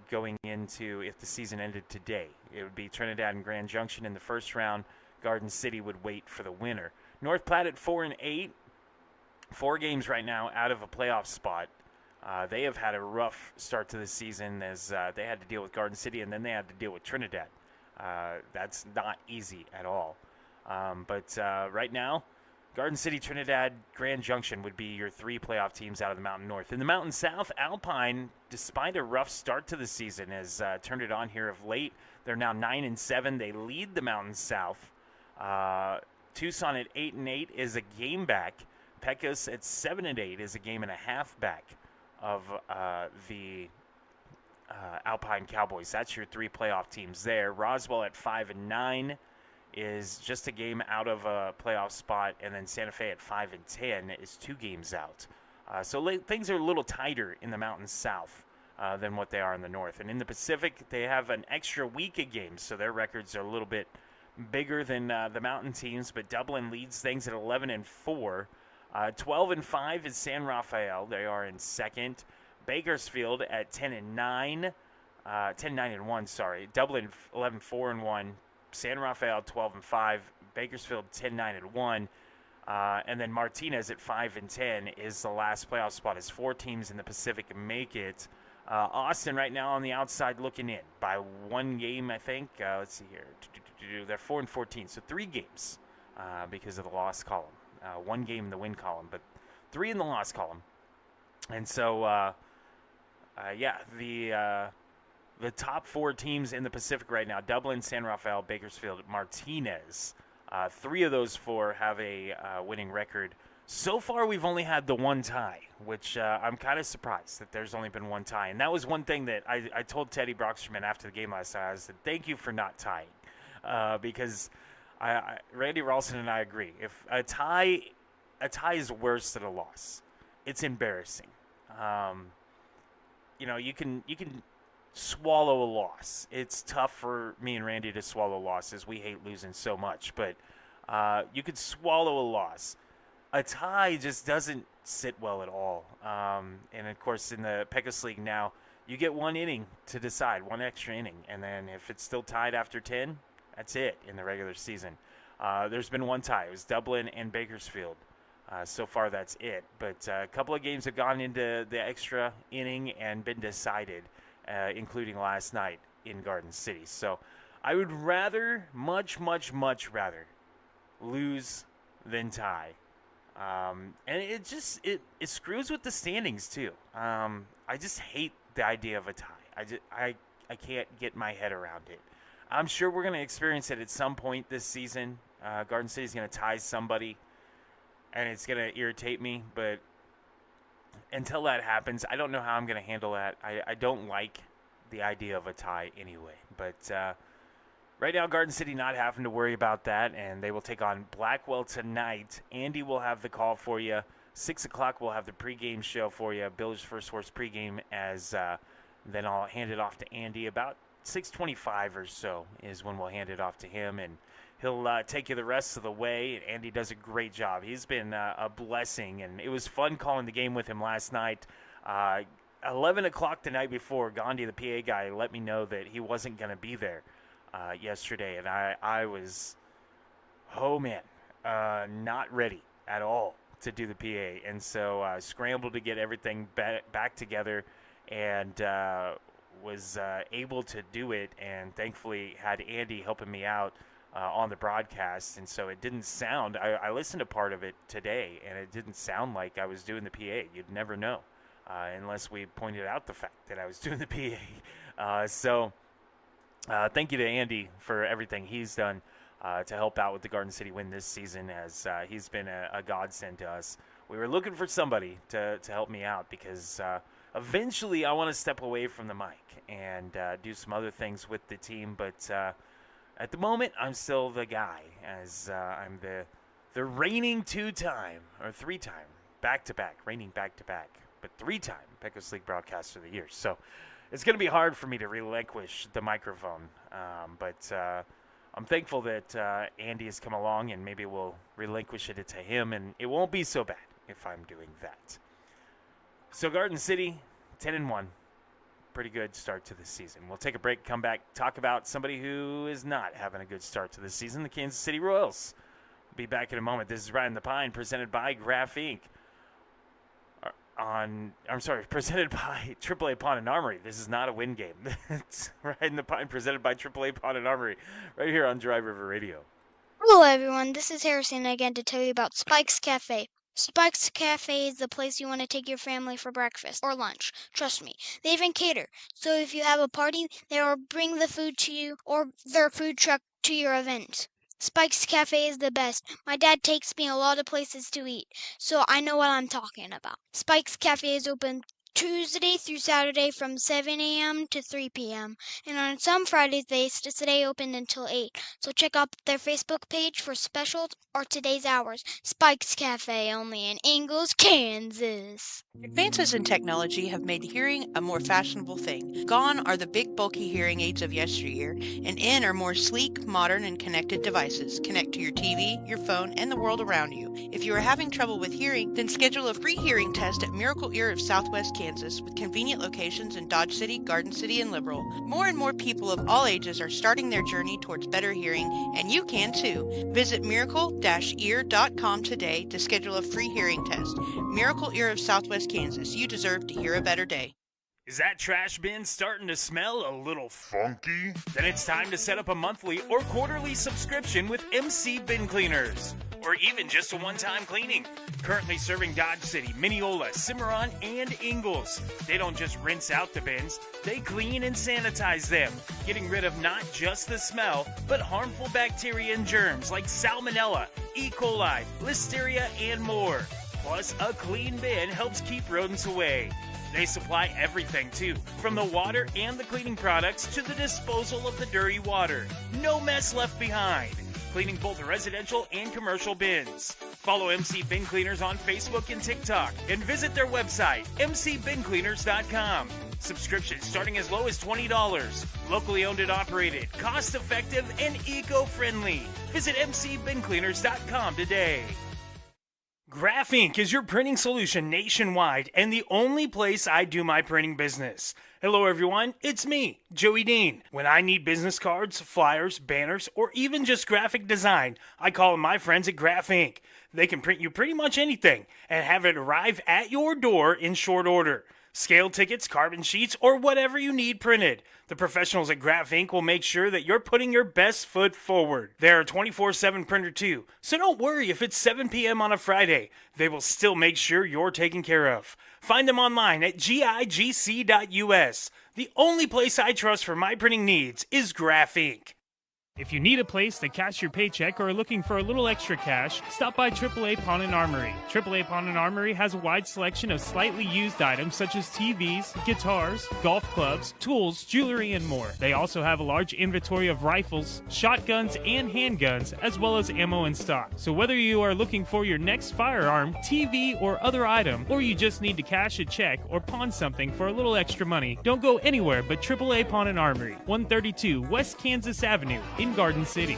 S2: going into if the season ended today. It would be Trinidad and Grand Junction in the first round. Garden City would wait for the winner. North Platte at 4-8. 4 games right now out of a playoff spot. They have had a rough start to the season as they had to deal with Garden City and then they had to deal with Trinidad. That's not easy at all. But right now, Garden City, Trinidad, Grand Junction would be your 3 playoff teams out of the Mountain North. In the Mountain South, Alpine, despite a rough start to the season, has turned it on here of late. They're now 9-7. They lead the Mountain South. Tucson at 8-8 is a game back. Pecos at 7-8 is a game and a half back of the Alpine Cowboys. That's your 3 playoff teams there. Roswell at 5-9 is just a game out of a playoff spot, and then Santa Fe at 5-10 is 2 games out. So things are a little tighter in the Mountain South than what they are in the North. And in the Pacific, they have an extra week of games, so their records are a little bit bigger than the Mountain teams, but Dublin leads things at 11-4. 12-5 is San Rafael. They are in second. Bakersfield at 10-9. 10-9-1, sorry. Dublin 11-4-1. San Rafael 12-5. Bakersfield 10-9-1. And then Martinez at 5-10 is the last playoff spot as 4 teams in the Pacific make it. Austin right now on the outside looking in by 1 game, I think. Let's see here. They're 4-14, so 3 games because of the loss column. 1 game in the win column, but 3 in the loss column. And so, the top 4 teams in the Pacific right now, Dublin, San Rafael, Bakersfield, Martinez. 3 of those 4 have a winning record. So far, we've only had the 1 tie, which I'm kind of surprised that there's only been 1 tie. And that was one thing that I told Teddy Brocksterman after the game last night. I said, thank you for not tying. Because Randy Ralston and I agree. If a tie is worse than a loss. It's embarrassing. You can swallow a loss. It's tough for me and Randy to swallow losses. We hate losing so much, but you could swallow a loss. A tie just doesn't sit well at all. And of course, in the Pecos League now, you get 1 inning to decide, 1 extra inning. And then if it's still tied after 10, that's it in the regular season. There's been 1 tie. It was Dublin and Bakersfield. So far, that's it. But a couple of games have gone into the extra inning and been decided, including last night in Garden City. So I would rather, much, much, much rather, lose than tie. And it screws with the standings, too. I just hate the idea of a tie. I can't get my head around it. I'm sure we're going to experience it at some point this season. Garden City's going to tie somebody, and it's going to irritate me. But until that happens, I don't know how I'm going to handle that. I don't like the idea of a tie anyway. But right now, Garden City not having to worry about that, and they will take on Blackwell tonight. Andy will have the call for you. 6 o'clock, we'll have the pregame show for you. Billy's First Horse pregame, as then I'll hand it off to Andy. About 6:25 or so is when we'll hand it off to him, and he'll take you the rest of the way. Andy does a great job. He's been a blessing, and it was fun calling the game with him last night. 11 o'clock the night before, Gandhi, the PA guy, let me know that he wasn't going to be there yesterday, and I was, not ready at all to do the PA, and so scrambled to get everything back together, and was able to do it, and thankfully had Andy helping me out on the broadcast, and so it didn't sound, I listened to part of it today, and it didn't sound like I was doing the PA. You'd never know unless we pointed out the fact that I was doing the PA. So thank you to Andy for everything he's done to help out with the Garden City win this season, as he's been a godsend to us. We were looking for somebody to help me out, because eventually I want to step away from the mic and do some other things with the team, but at the moment I'm still the guy, as I'm the reigning 2-time or 3-time back-to-back, reigning back-to-back, but 3-time Pecos League Broadcaster of the Year. So it's going to be hard for me to relinquish the microphone, but I'm thankful that Andy has come along, and maybe we'll relinquish it to him, and it won't be so bad if I'm doing that. So Garden City, 10-1. Pretty good start to the season. We'll take a break, come back, talk about somebody who is not having a good start to the season, the Kansas City Royals. We'll be back in a moment. This is Ridin the Pine, presented by Graph Inc. Presented by AAA Pawn and Armory. This is not a win game. It's Ridin the Pine, presented by AAA Pawn and Armory, right here on Dry River Radio.
S1: Hello everyone, this is Harrison again to tell you about Spike's Cafe. Spike's Cafe is the place you want to take your family for breakfast or lunch. Trust me, they even cater. So if you have a party, they will bring the food to you or their food truck to your event. Spike's Cafe is the best. My dad takes me a lot of places to eat, so I know what I'm talking about. Spike's Cafe is open Tuesday through Saturday from 7 a.m. to 3 p.m. And on some Fridays, they stay open until 8. So check out their Facebook page for specials or today's hours. Spike's Cafe, only in Ingalls, Kansas.
S3: Advances in technology have made hearing a more fashionable thing. Gone are the big bulky hearing aids of yesteryear, and in are more sleek, modern, and connected devices. Connect to your TV, your phone, and the world around you. If you are having trouble with hearing, then schedule a free hearing test at Miracle Ear of Southwest Kansas, with convenient locations in Dodge City, Garden City, and Liberal. More and more people of all ages are starting their journey towards better hearing, and you can too. Visit miracle-ear.com today to schedule a free hearing test. Miracle Ear of Southwest Kansas. You deserve to hear a better day.
S2: Is that trash bin starting to smell a little funky? Then it's time to set up a monthly or quarterly subscription with MC Bin Cleaners, or even just a one-time cleaning. Currently serving Dodge City, Mineola, Cimarron, and Ingalls. They don't just rinse out the bins, they clean and sanitize them, getting rid of not just the smell, but harmful bacteria and germs like Salmonella, E. coli, Listeria, and more. Plus, a clean bin helps keep rodents away. They supply everything, too, from the water and the cleaning products to the disposal of the dirty water. No mess left behind. Cleaning both residential and commercial bins. Follow MC Bin Cleaners on Facebook and TikTok, and visit their website, mcbincleaners.com. Subscriptions starting as low as $20. Locally owned and operated, cost-effective, and eco-friendly. Visit mcbincleaners.com today. Graph Inc. is your printing solution nationwide and the only place I do my printing business. Hello, everyone. It's me, Joey Dean. When I need business cards, flyers, banners, or even just graphic design, I call on my friends at Graph Inc. They can print you pretty much anything and have it arrive at your door in short order. Scale tickets, carbon sheets, or whatever you need printed. The professionals at Graph Inc. will make sure that you're putting your best foot forward. They're a 24/7 printer too, so don't worry if it's 7 p.m. on a Friday. They will still make sure you're taken care of. Find them online at gigc.us. The only place I trust for my printing needs is Graph Inc.
S4: If you need a place to cash your paycheck or are looking for a little extra cash, stop by AAA Pawn and Armory. AAA Pawn and Armory has a wide selection of slightly used items such as TVs, guitars, golf clubs, tools, jewelry, and more. They also have a large inventory of rifles, shotguns, and handguns, as well as ammo in stock. So whether you are looking for your next firearm, TV, or other item, or you just need to cash a check or pawn something for a little extra money, don't go anywhere but AAA Pawn and Armory, 132 West Kansas Avenue in Garden City.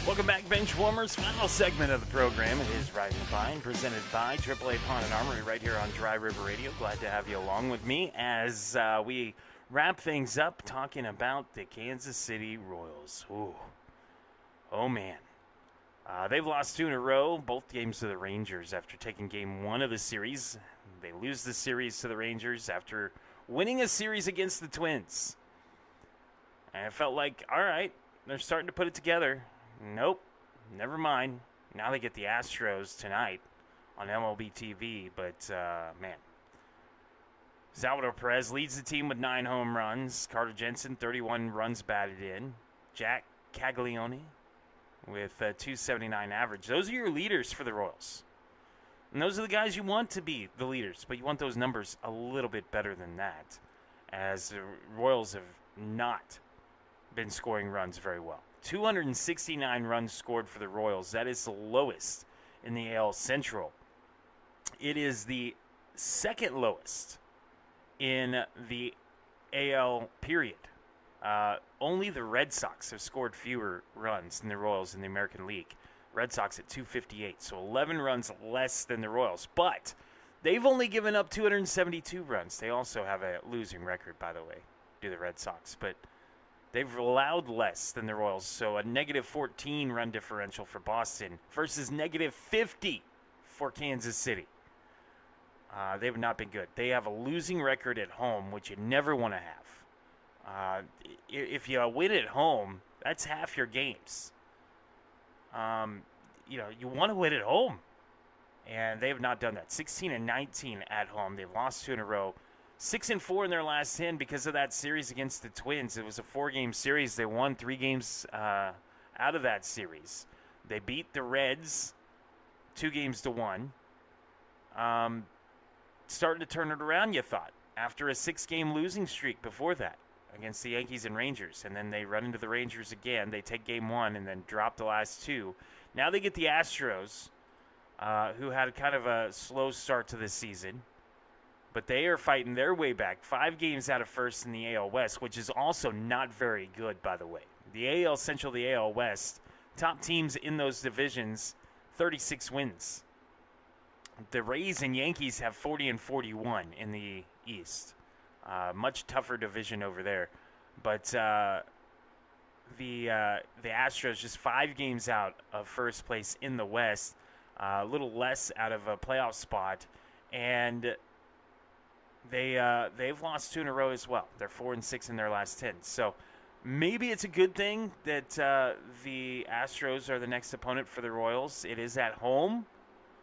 S2: Welcome back, bench warmers. Final segment of the program. It is Ridin the Pine, presented by AAA Pawn and Armory right here on Dry River Radio. Glad to have you along with me as we wrap things up talking about the Kansas City Royals. Ooh. Oh, man. They've lost 2 in a row, both games to the Rangers after taking game 1 of the series. They lose the series to the Rangers after winning a series against the Twins. And it felt like, all right, they're starting to put it together. Nope, never mind. Now they get the Astros tonight on MLB TV, but, man. Salvador Perez leads the team with 9 home runs. Carter Jensen, 31 runs batted in. Jack Caglione with a 279 average. Those are your leaders for the Royals. And those are the guys you want to be the leaders, but you want those numbers a little bit better than that, as the Royals have not been scoring runs very well. 269 runs scored for the Royals. That is the lowest in the AL Central. It is the second lowest in the AL period. Only the Red Sox have scored fewer runs than the Royals in the American League. Red Sox at 258, so 11 runs less than the Royals. But they've only given up 272 runs. They also have a losing record, by the way, do the Red Sox. But they've allowed less than the Royals, so a negative 14 run differential for Boston versus negative 50 for Kansas City. They have not been good. They have a losing record at home, which you never want to have. If you win at home, that's half your games. You want to win at home, and they have not done that. 16-19 at home. They've lost 2 in a row. 6-4 in their last 10 because of that series against the Twins. It was a 4-game series. They won 3 games out of that series. They beat the Reds 2-1. Starting to turn it around, you thought, after a 6-game losing streak before that against the Yankees and Rangers. And then they run into the Rangers again. They take game 1 and then drop the last 2. Now they get the Astros, who had kind of a slow start to this season. But they are fighting their way back. 5 games out of first in the AL West, which is also not very good, by the way. The AL Central, the AL West, top teams in those divisions, 36 wins. The Rays and Yankees have 40 and 41 in the East. Much tougher division over there. But the Astros just 5 games out of first place in the West, a little less out of a playoff spot, and they've lost 2 in a row as well. They're 4-6 in their last 10. So maybe it's a good thing that the Astros are the next opponent for the Royals. It is at home.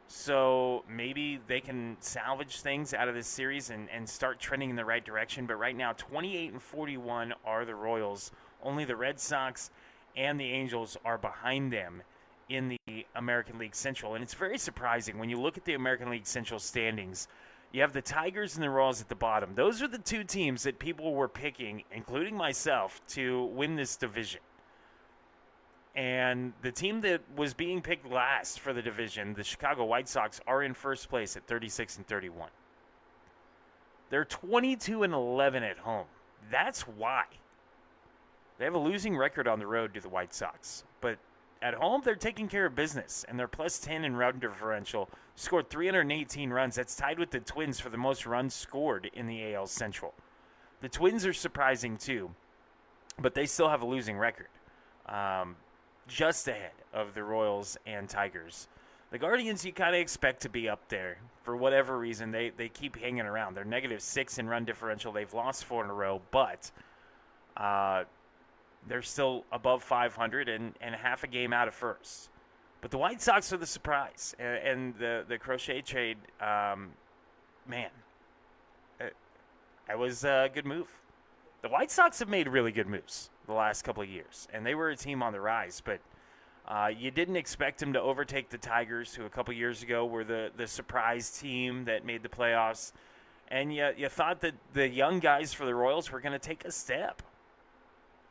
S2: So maybe they can salvage things out of this series and start trending in the right direction. But right now, 28-41 are the Royals. Only the Red Sox and the Angels are behind them in the American League Central. And it's very surprising when you look at the American League Central standings. You have the Tigers and the Royals at the bottom. Those are the 2 teams that people were picking, including myself, to win this division. And the team that was being picked last for the division, the Chicago White Sox, are in first place at 36-31. They're 22-11 at home. That's why. They have a losing record on the road to the White Sox, but at home they're taking care of business, and they're plus 10 in run differential. Scored 318 runs. That's tied with the Twins for the most runs scored in the AL Central. The Twins are surprising too, but they still have a losing record, just ahead of the Royals and Tigers. The Guardians you kind of expect to be up there. For whatever reason, they keep hanging around. They're -6 in run differential. They've lost 4 in a row, but they're still above 500 and half a game out of first. But the White Sox are the surprise. And the Crochet trade, man, it was a good move. The White Sox have made really good moves the last couple of years, and they were a team on the rise, but you didn't expect them to overtake the Tigers, who a couple of years ago were the surprise team that made the playoffs, and you thought that the young guys for the Royals were going to take a step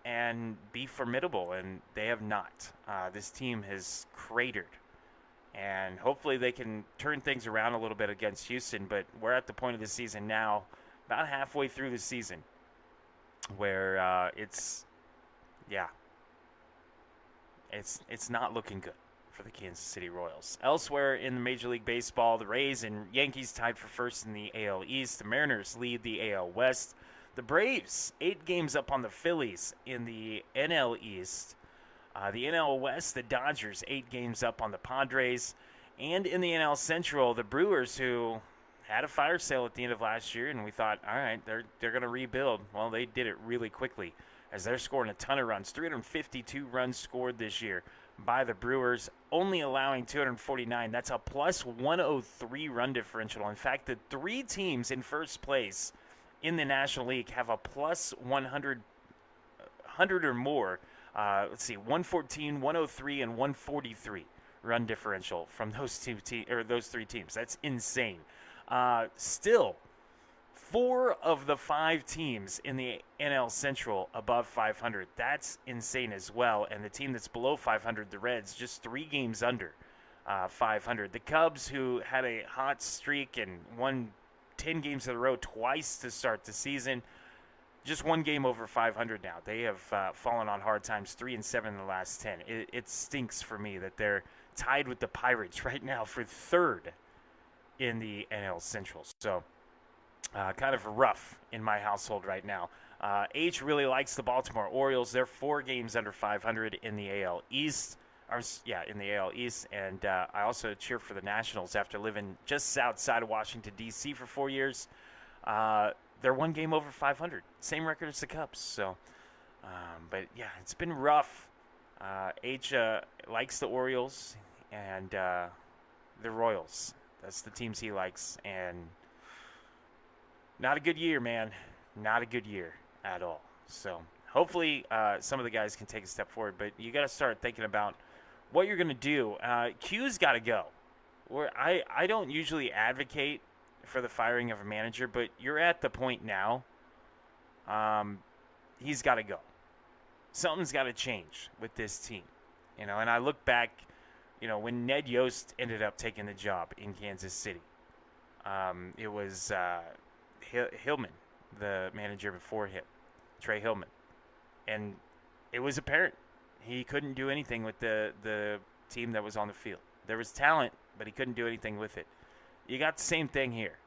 S2: and be formidable, and they have not. This team has cratered, and hopefully they can turn things around a little bit against Houston, but we're at the point of the season now, about halfway through the season, where it's not looking good for the Kansas City Royals. Elsewhere in the Major League Baseball, the Rays and Yankees tied for first in the AL East. The Mariners lead the AL West. The Braves, 8 games up on the Phillies in the NL East. The NL West, the Dodgers, 8 games up on the Padres. And in the NL Central, the Brewers, who had a fire sale at the end of last year, and we thought, all right, they're going to rebuild. Well, they did it really quickly, as they're scoring a ton of runs. 352 runs scored this year by the Brewers, only allowing 249. That's a plus 103 run differential. In fact, the 3 teams in first place in the National League have a plus 100 or more. 114, 103, and 143 run differential from those 3 teams. That's insane. Still, 4 of the 5 teams in the NL Central above 500. That's insane as well. And the team that's below 500, the Reds, just 3 games under 500. The Cubs, who had a hot streak and won 10 games in a row twice to start the season, just 1 game over 500 now. They have fallen on hard times, 3-7 in the last 10. It stinks for me that they're tied with the Pirates right now for 3rd in the NL Central. So kind of rough in my household right now. H really likes the Baltimore Orioles. They're 4 games under 500 in the AL East. In the AL East. And I also cheer for the Nationals after living just outside of Washington, D.C. for 4 years. They're 1 game over 500. Same record as the Cubs. So, but yeah, it's been rough. H likes the Orioles and the Royals. That's the teams he likes. And not a good year, man. Not a good year at all. So hopefully some of the guys can take a step forward. But you got to start thinking about what you're going to do. Q's got to go. I don't usually advocate for the firing of a manager, but you're at the point now. He's got to go. Something's got to change with this team. And I look back, when Ned Yost ended up taking the job in Kansas City. It was Hillman, the manager before him, Trey Hillman. And it was apparent he couldn't do anything with the team that was on the field. There was talent, but he couldn't do anything with it. You got the same thing here.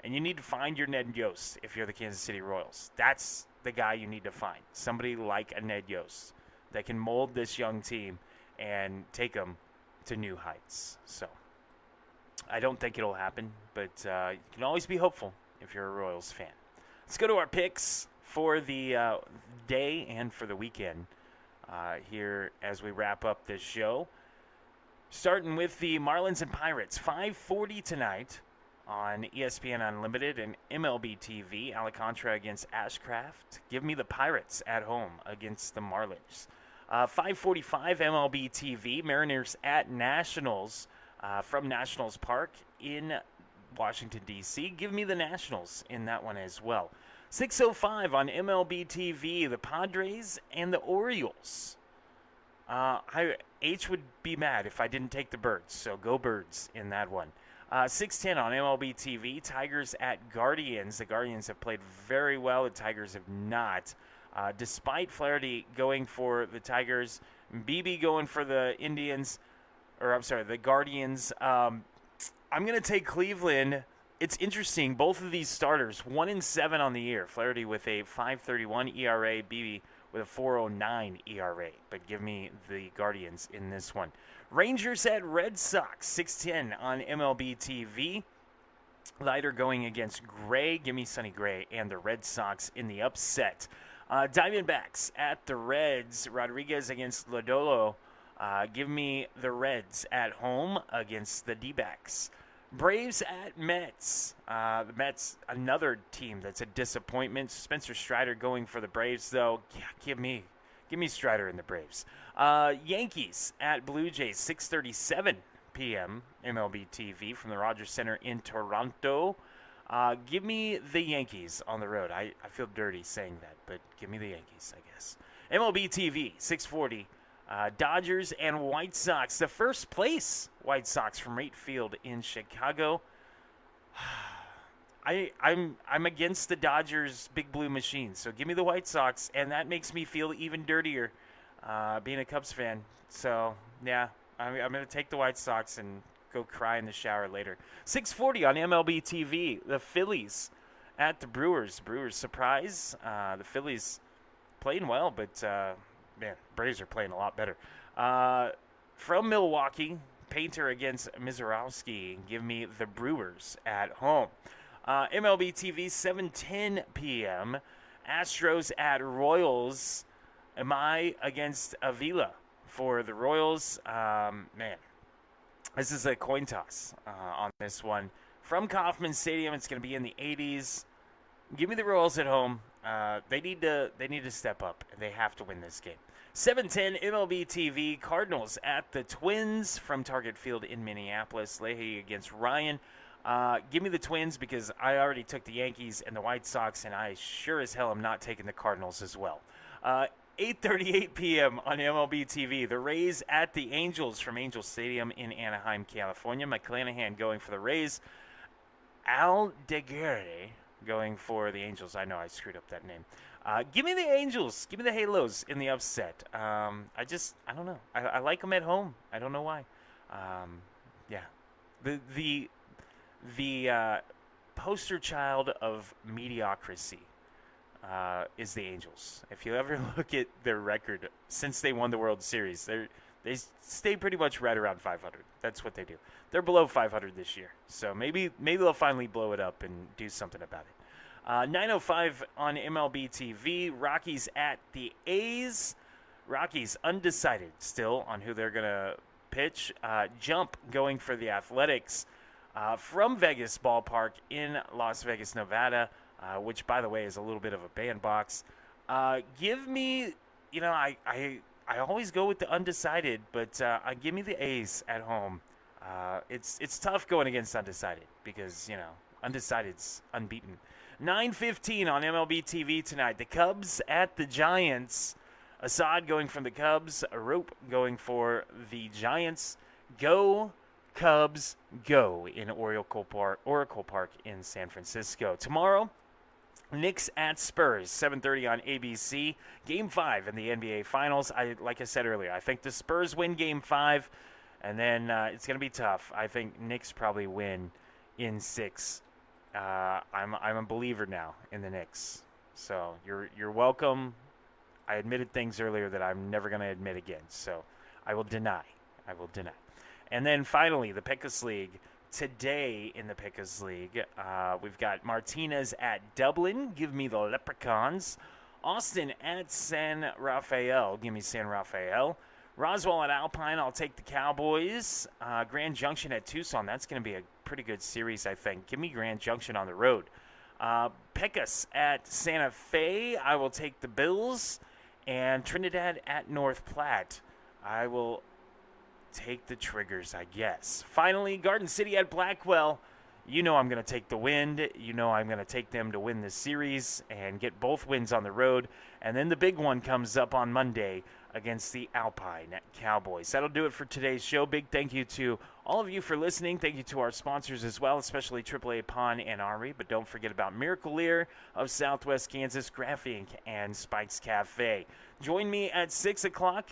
S2: And you need to find your Ned Yost if you're the Kansas City Royals. That's the guy you need to find. Somebody like a Ned Yost that can mold this young team and take them to new heights. So I don't think it'll happen, but you can always be hopeful if you're a Royals fan. Let's go to our picks for the day and for the weekend here as we wrap up this show. Starting with the Marlins and Pirates, 5:40 tonight on ESPN Unlimited and MLB TV. Alcantara against Ashcraft. Give me the Pirates at home against the Marlins. 5:45 MLB TV. Mariners at Nationals from Nationals Park in Washington, D.C. Give me the Nationals in that one as well. 6:05 on MLB TV. The Padres and the Orioles. H would be mad if I didn't take the Birds, so go Birds in that one. 6:10 on MLB TV. Tigers at Guardians. The Guardians have played very well. The Tigers have not. Despite Flaherty going for the Tigers, BB going for the the Guardians. I'm going to take Cleveland. It's interesting. Both of these starters, 1-7 on the year. Flaherty with a 5.31 ERA, BB with a 4.09 ERA. But give me the Guardians in this one. Rangers at Red Sox, 6:10 on MLB TV. Leiter going against Gray. Give me Sonny Gray and the Red Sox in the upset. Diamondbacks at the Reds. Rodriguez against Lodolo. Give me the Reds at home against the D-backs. Braves at Mets. The Mets, another team that's a disappointment. Spencer Strider going for the Braves, though. Yeah, give me Strider and the Braves. Yankees at Blue Jays, 6:37 p.m. MLB TV from the Rogers Center in Toronto. Give me the Yankees on the road. I feel dirty saying that, but give me the Yankees, I guess. MLB TV, 6:40. Dodgers and White Sox. The first place White Sox from Rate Field in Chicago. I'm against the Dodgers' big blue machine, so give me the White Sox, and that makes me feel even dirtier being a Cubs fan. So, yeah, I'm going to take the White Sox and go cry in the shower later. 6:40 on MLB TV. The Phillies at the Brewers. Brewers surprise. The Phillies playing well, but... man, Braves are playing a lot better. From Milwaukee, Painter against Mizorowski. Give me the Brewers at home. MLB TV, 7:10 p.m. Astros at Royals. Am I against Avila for the Royals? Man, this is a coin toss on this one. From Kauffman Stadium, it's going to be in the 80s. Give me the Royals at home. They need to step up. They have to win this game. 7:10 MLB TV. Cardinals at the Twins from Target Field in Minneapolis. Leahy against Ryan. Give me the Twins because I already took the Yankees and the White Sox, and I sure as hell am not taking the Cardinals as well. 8:38 p.m. on MLB TV. The Rays at the Angels from Angel Stadium in Anaheim, California. McClanahan going for the Rays. Aldeguerre going for the Angels. I know I screwed up that name. Give me the Angels. Give me the Halos in the upset. I don't know. I like them at home. I don't know why. Yeah. The poster child of mediocrity is the Angels. If you ever look at their record since they won the World Series, they stay pretty much right around 500. That's what they do. They're below 500 this year. So maybe they'll finally blow it up and do something about it. 9:05 on MLB TV. Rockies at the A's. Rockies undecided still on who they're going to pitch. Jump going for the Athletics from Vegas Ballpark in Las Vegas, Nevada, which, by the way, is a little bit of a bandbox. Give me, I always go with the undecided, but give me the A's at home. It's tough going against undecided because, undecided's unbeaten. 9:15 on MLB TV tonight. The Cubs at the Giants. Assad going from the Cubs. Rope going for the Giants. Go, Cubs, go in Oracle Park in San Francisco. Tomorrow, Knicks at Spurs, 7:30 on ABC. Game 5 in the NBA Finals. Like I said earlier, I think the Spurs win Game 5, and then it's going to be tough. I think Knicks probably win in 6. I'm a believer now in the Knicks. So you're welcome. I admitted things earlier that I'm never going to admit again. So I will deny. And then finally, the Pickus League. Today in the Pickus League, we've got Martinez at Dublin. Give me the Leprechauns. Austin at San Rafael. Give me San Rafael. Roswell at Alpine. I'll take the Cowboys. Grand Junction at Tucson. That's going to be a pretty good series, I think. Give me Grand Junction on the road. Pecos at Santa Fe. I will take the Bills. And Trinidad at North Platte. I will take the Triggers, I guess. Finally, Garden City at Blackwell. I'm going to take the Wind. I'm going to take them to win this series and get both wins on the road. And then the big one comes up on Monday against the Alpine Cowboys. That'll do it for today's show. Big thank you to all of you for listening. Thank you to our sponsors as well, especially AAA Pawn and Armory. But don't forget about Miracle Lear of Southwest Kansas, Graph Inc., and Spike's Cafe. Join me at 6 o'clock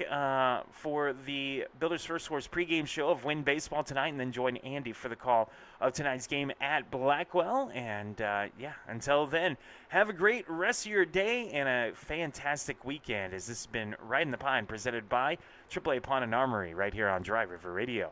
S2: for the Builders First Horse pregame show of Win Baseball tonight, and then join Andy for the call of tonight's game at Blackwell. And, until then, have a great rest of your day and a fantastic weekend, as this has been Ridin the Pine, presented by AAA Pawn and Armory right here on Dry River Radio.